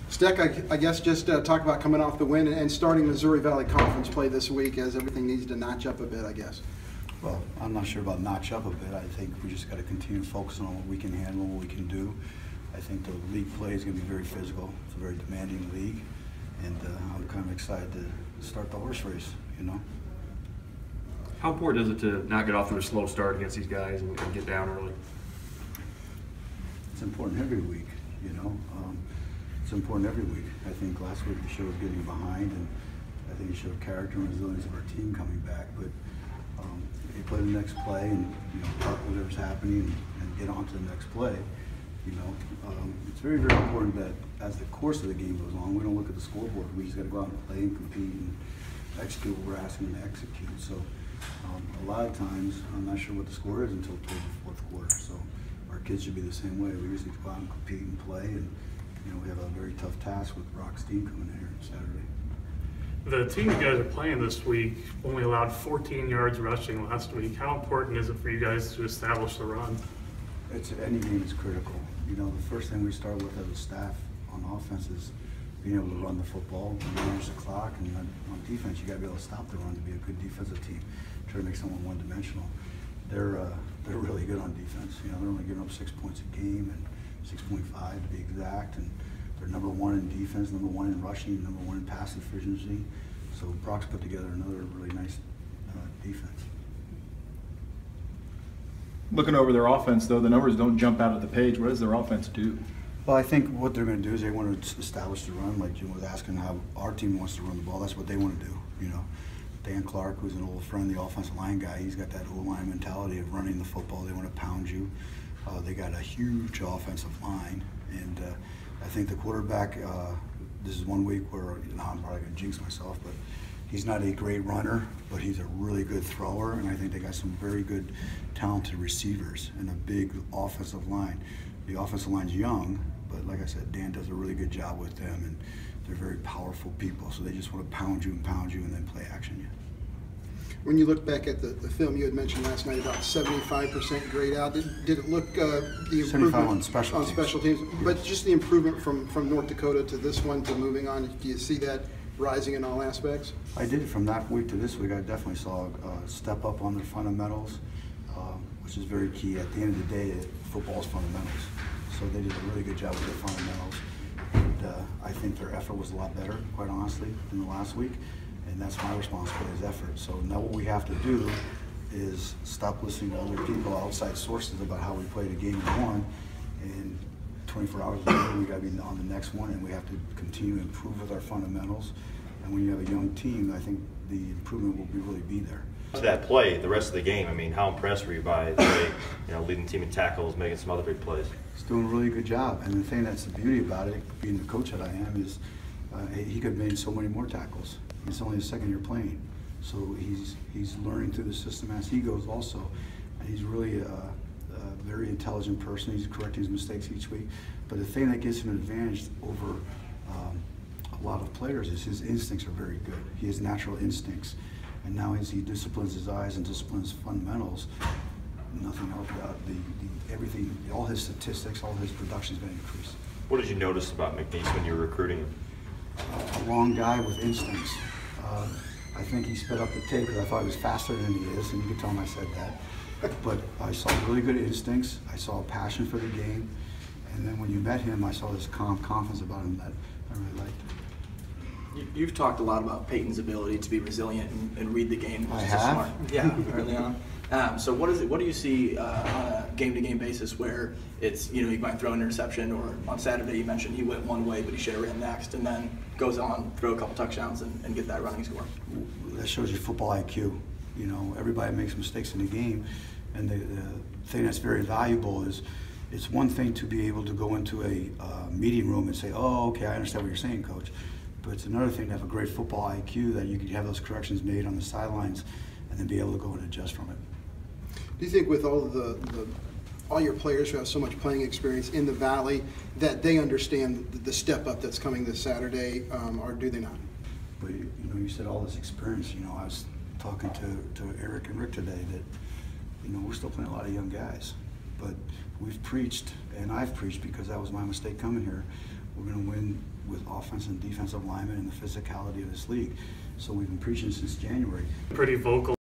Steck, I guess just talk about coming off the win and starting Missouri Valley Conference play this week as everything needs to notch up a bit, I guess. Well, I'm not sure about notch up a bit. I think we just got to continue focusing on what we can handle, what we can do. I think the league play is going to be very physical. It's a very demanding league, and I'm kind of excited to start the horse race, you know. How important is it to not get off to a slow start against these guys and get down early? It's important every week, you know. It's important every week. I think last week we showed getting behind, and I think it showed character and resilience of our team coming back. But you play the next play, and park whatever's happening and get on to the next play. It's very, very important that as the course of the game goes on, we don't look at the scoreboard. We just got to go out and play and compete and execute what we're asking them to execute. So a lot of times, I'm not sure what the score is until toward the fourth quarter. So our kids should be the same way. We just need to go out and compete and play, and we have a very tough task with Brock's team coming in here Saturday. The team you guys are playing this week only allowed 14 yards rushing last week. How important is it for you guys to establish the run? Any game is critical. The first thing we start with as a staff on offense is being able to run the football, manage the clock, and on defense, you got to be able to stop the run to be a good defensive team. Try to make someone one-dimensional. They're really good on defense. They're only giving up 6 points a game and 6.5 to be exact, and they're number one in defense, number one in rushing, number one in pass efficiency. So Brock's put together another really nice defense. Looking over their offense, though, the numbers don't jump out at the page. What does their offense do? Well, I think what they're going to do is they want to establish the run, like Jim was asking how our team wants to run the ball. That's what they want to do. Dan Clark, who's an old friend, the offensive line guy, he's got that O-line mentality of running the football. They want to pound you. They got a huge offensive line, and I think the quarterback, this is one week where, I'm probably going to jinx myself, but he's not a great runner, but he's a really good thrower, and I think they got some very good, talented receivers and a big offensive line. The offensive line's young, but like I said, Dan does a really good job with them, and they're very powerful people, so they just want to pound you and then play action you. When you look back at the film, you had mentioned last night about 75% grade out. Did it look the improvement 75 on special teams? Yes. But just the improvement from North Dakota to this one to moving on, do you see that rising in all aspects? I did. From that week to this week, I definitely saw a step up on their fundamentals, which is very key. At the end of the day, football is fundamentals. So they did a really good job with their fundamentals. And I think their effort was a lot better, quite honestly, than the last week. And that's my responsibility is effort. So now what we have to do is stop listening to other people, outside sources about how we played a game and won. And 24 hours later, we got to be on the next one, and we have to continue to improve with our fundamentals. And when you have a young team, I think the improvement will really be there. To that play, the rest of the game, how impressed were you by the way, leading the team in tackles, making some other big plays? He's doing a really good job, and the thing that's the beauty about it, being the coach that I am, is he could have made so many more tackles. It's only his second year playing, so he's learning through the system as he goes also, and he's really a very intelligent person. He's correcting his mistakes each week, but the thing that gives him an advantage over a lot of players is his instincts are very good. He has natural instincts. And now as he disciplines his eyes and disciplines fundamentals, nothing else about everything, all his statistics, all his production is going to increase. What did you notice about McNeese when you were recruiting him? A long guy with instincts. I think he sped up the tape because I thought he was faster than he is, and you could tell him I said that. But I saw really good instincts. I saw a passion for the game. And then when you met him, I saw this calm confidence about him that I really liked. You've talked a lot about Peyton's ability to be resilient and read the game. I have? Smart. Yeah, early on. So what do you see on a game-to-game basis where it's, he might throw an interception, or on Saturday you mentioned he went one way but he should have ran next, and then goes on, throw a couple touchdowns and get that running score? That shows you football IQ. Everybody makes mistakes in the game, and the thing that's very valuable is it's one thing to be able to go into a meeting room and say, oh, okay, I understand what you're saying, Coach. But it's another thing to have a great football IQ that you can have those corrections made on the sidelines and then be able to go and adjust from it. Do you think with all all your players who have so much playing experience in the Valley that they understand the step up that's coming this Saturday, or do they not? But you said all this experience. I was talking to Eric and Rick today that we're still playing a lot of young guys, but we've preached, and I've preached because that was my mistake coming here. We're going to win with offensive and defensive linemen and the physicality of this league. So we've been preaching since January. Pretty vocal